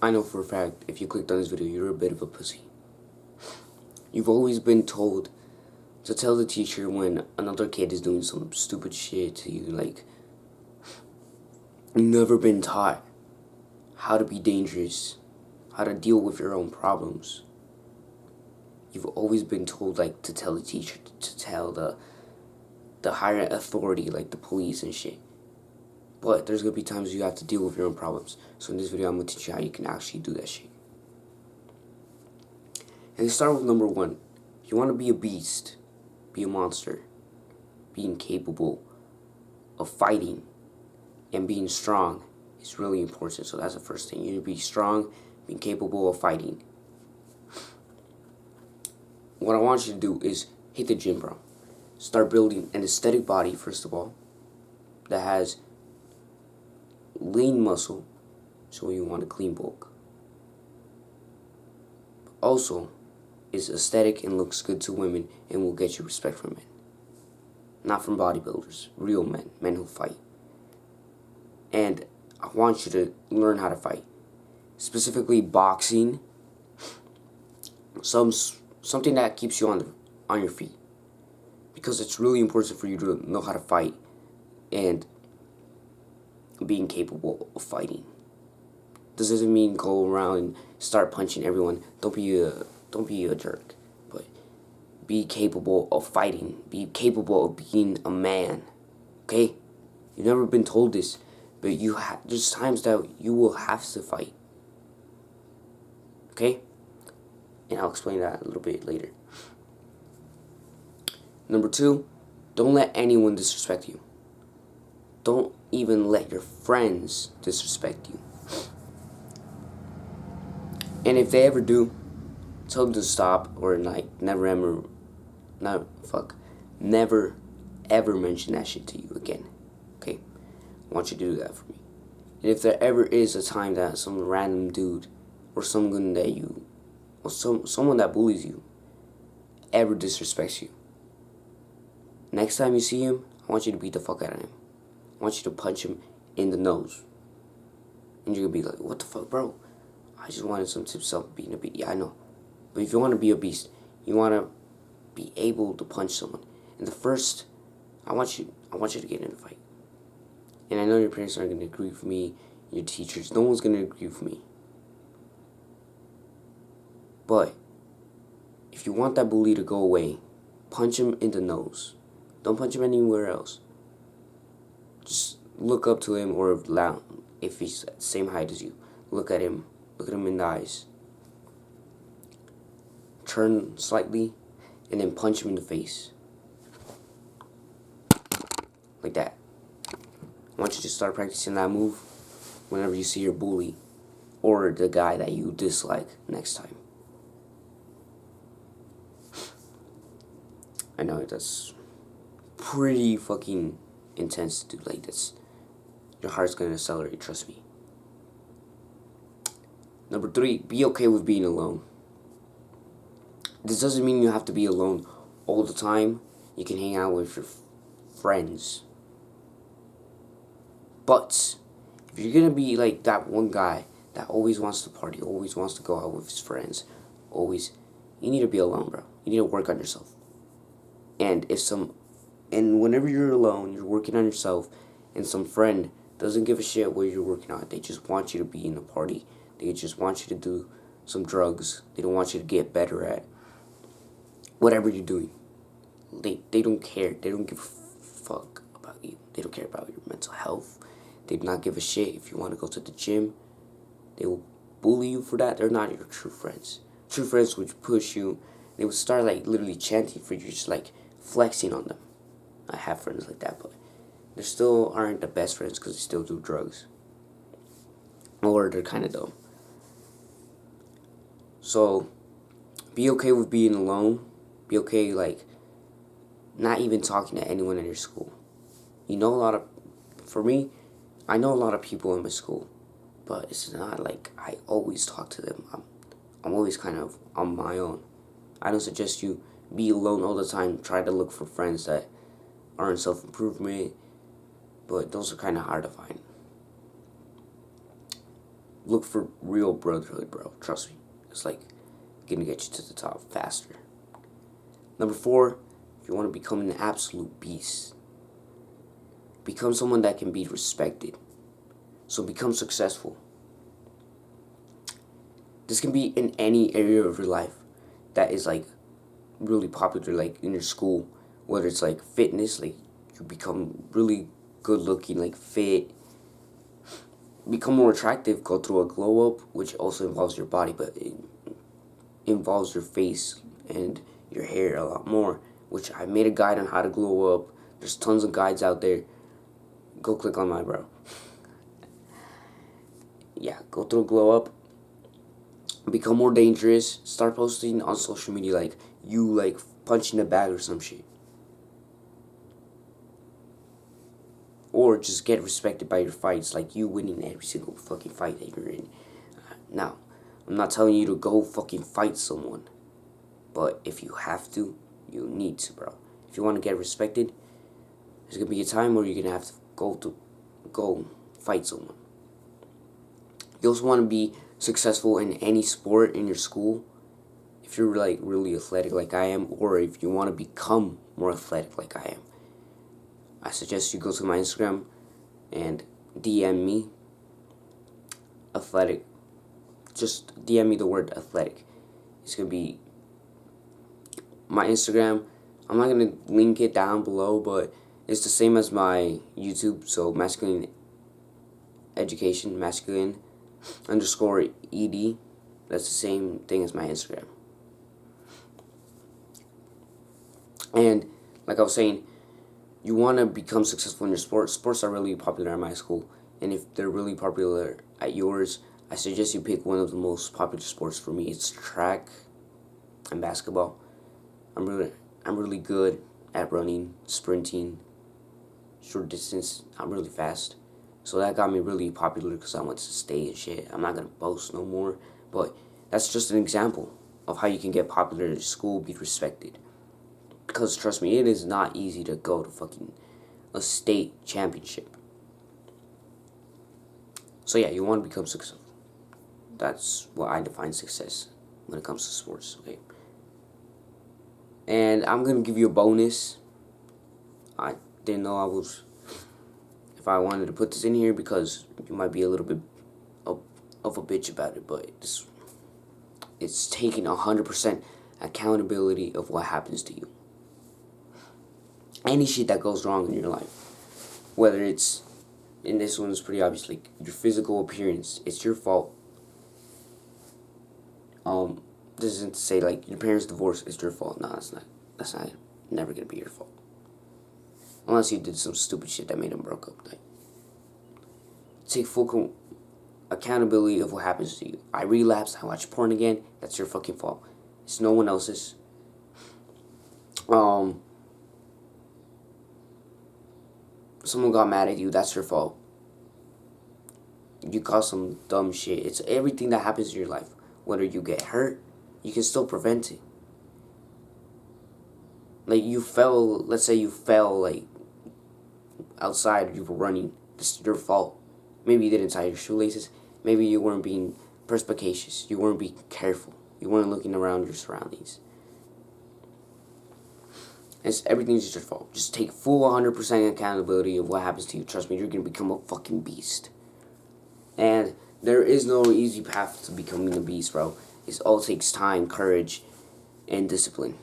I know for a fact if you clicked on this video, you're a bit of a pussy. You've always been told to tell the teacher when another kid is doing some stupid shit to you. Like, you've never been taught how to be dangerous, how to deal with your own problems. You've always been told, like, to tell the teacher, to tell the higher authority, like the police and shit. But there's gonna be times you have to deal with your own problems. So in this video, I'm gonna teach you how you can actually do that shit. And let's start with number one. If you want to be a beast, be a monster, being capable of fighting and being strong is really important. So that's the first thing. You need to be strong, being capable of fighting. What I want you to do is hit the gym, bro. Start building an aesthetic body, first of all, that has lean muscle, so you want a clean bulk. Also, is aesthetic and looks good to women and will get you respect from men. Not from bodybuilders, real men, men who fight. And I want you to learn how to fight. Specifically boxing, something that keeps you on your feet. Because it's really important for you to know how to fight and being capable of fighting. This doesn't mean go around and start punching everyone. Don't be a jerk, but be capable of fighting. Be capable of being a man. Okay? You've never been told this, but there's times that you will have to fight. Okay? And I'll explain that a little bit later. Number two, don't let anyone disrespect you. Don't even let your friends disrespect you. And if they ever do, tell them to stop or never ever mention that shit to you again. Okay? I want you to do that for me. And if there ever is a time that some random dude or someone that someone that bullies you ever disrespects you, next time you see him, I want you to beat the fuck out of him. I want you to punch him in the nose. And you're gonna be like, what the fuck, bro? I just wanted some tips on being a beast. Yeah, I know. But if you want to be a beast, you want to be able to punch someone. And I want you to get in a fight. And I know your parents aren't going to agree with me, your teachers. No one's going to agree with me. But if you want that bully to go away, punch him in the nose. Don't punch him anywhere else. Just look up to him, or if he's the same height as you. Look at him in the eyes. Turn slightly, and then punch him in the face. Like that. I want you to start practicing that move whenever you see your bully or the guy that you dislike next time. I know that's pretty fucking intense to do like this. Your heart's gonna accelerate, trust me. Number three, be okay with being alone. This doesn't mean you have to be alone all the time. You can hang out with your friends. But if you're gonna be like that one guy that always wants to party, always wants to go out with his friends, you need to be alone, bro. You need to work on yourself. And whenever you're alone, you're working on yourself, and some friend doesn't give a shit what you're working on. They just want you to be in a party. They just want you to do some drugs. They don't want you to get better at whatever you're doing. They don't care. They don't give a fuck about you. They don't care about your mental health. They do not give a shit if you want to go to the gym. They will bully you for that. They're not your true friends. True friends would push you. They would start like literally chanting for you, just like flexing on them. I have friends like that, but they still aren't the best friends because they still do drugs. Or they're kind of dumb. So, be okay with being alone. Be okay, like, not even talking to anyone in your school. For me, I know a lot of people in my school, but it's not like I always talk to them. I'm always kind of on my own. I don't suggest you be alone all the time. Try to look for friends that are in self-improvement, but those are kind of hard to find. look for real brotherhood, bro. Trust me. It's like gonna get you to the top faster. Number 4, if you want to become an absolute beast, become someone that can be respected. So become successful. This can be in any area of your life that is like really popular, like in your school, whether it's like fitness, like you become really good looking, like fit, become more attractive, go through a glow up, which also involves your body, but it involves your face and your hair a lot more, which I made a guide on how to glow up. There's tons of guides out there. Go click on mine, bro. Yeah, go through a glow up, become more dangerous, start posting on social media like you like punching a bag or some shit. Or just get respected by your fights, like you winning every single fucking fight that you're in. Now, I'm not telling you to go fucking fight someone, but if you have to, you need to, bro. If you want to get respected, there's gonna be a time where you're gonna have to go fight someone. You also want to be successful in any sport in your school. If you're like really athletic like I am, or if you want to become more athletic like I am, I suggest you go to my Instagram and DM me athletic. Just DM me the word athletic. It's gonna be my Instagram. I'm not gonna link it down below, but it's the same as my YouTube. So masculine education, masculine underscore ed. That's the same thing as my Instagram. And like I was saying, you want to become successful in your sport. Sports are really popular at my school, and if they're really popular at yours, I suggest you pick one of the most popular sports. For me, it's track and basketball. I'm really good at running, sprinting, short distance. I'm really fast, so that got me really popular because I went to state and shit. I'm not gonna boast no more, but that's just an example of how you can get popular in school, be respected. Because trust me, it is not easy to go to fucking a state championship. So yeah, you want to become successful. That's what I define success when it comes to sports, okay? And I'm going to give you a bonus. I didn't know if I wanted to put this in here because you might be a little bit of a bitch about it, but it's taking 100% accountability of what happens to you. Any shit that goes wrong in your life, whether it's, and this one's pretty obvious, like your physical appearance, it's your fault. This isn't to say like your parents divorce, it's your fault. No, that's not. That's not never gonna be your fault, unless you did some stupid shit that made them broke up. Like, take full accountability of what happens to you. I relapsed. I watched porn again. That's your fucking fault. It's no one else's. Someone got mad at you. That's your fault. You caused some dumb shit. It's everything that happens in your life. Whether you get hurt, you can still prevent it. Like you fell. Let's say you fell like outside. You were running. It's your fault. Maybe you didn't tie your shoelaces. Maybe you weren't being perspicacious. You weren't being careful. You weren't looking around your surroundings. Everything's just your fault. Just take full 100% accountability of what happens to you. Trust me, you're going to become a fucking beast. And there is no easy path to becoming a beast, bro. It all takes time, courage, and discipline.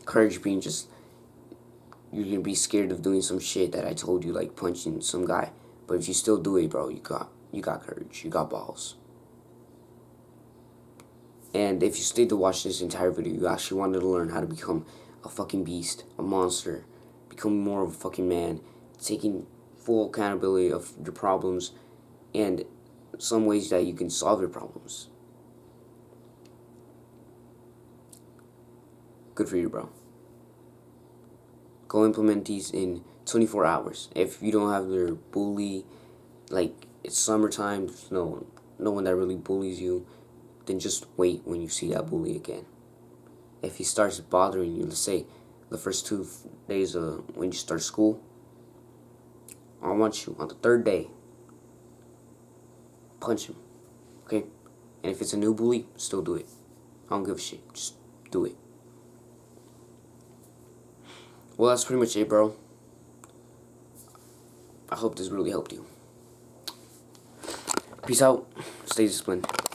Courage being just, you're going to be scared of doing some shit that I told you, like punching some guy. But if you still do it, bro, you got courage. You got balls. And if you stayed to watch this entire video, you actually wanted to learn how to become a fucking beast, a monster, become more of a fucking man, taking full accountability of your problems, and some ways that you can solve your problems. Good for you, bro. Go implement these in 24 hours. If you don't have your bully, like it's summertime, there's no one that really bullies you, then just wait when you see that bully again. If he starts bothering you, let's say the first 2 days when you start school, I want you on the 3rd day, punch him. Okay? And if it's a new bully, still do it. I don't give a shit. Just do it. Well, that's pretty much it, bro. I hope this really helped you. Peace out. Stay disciplined.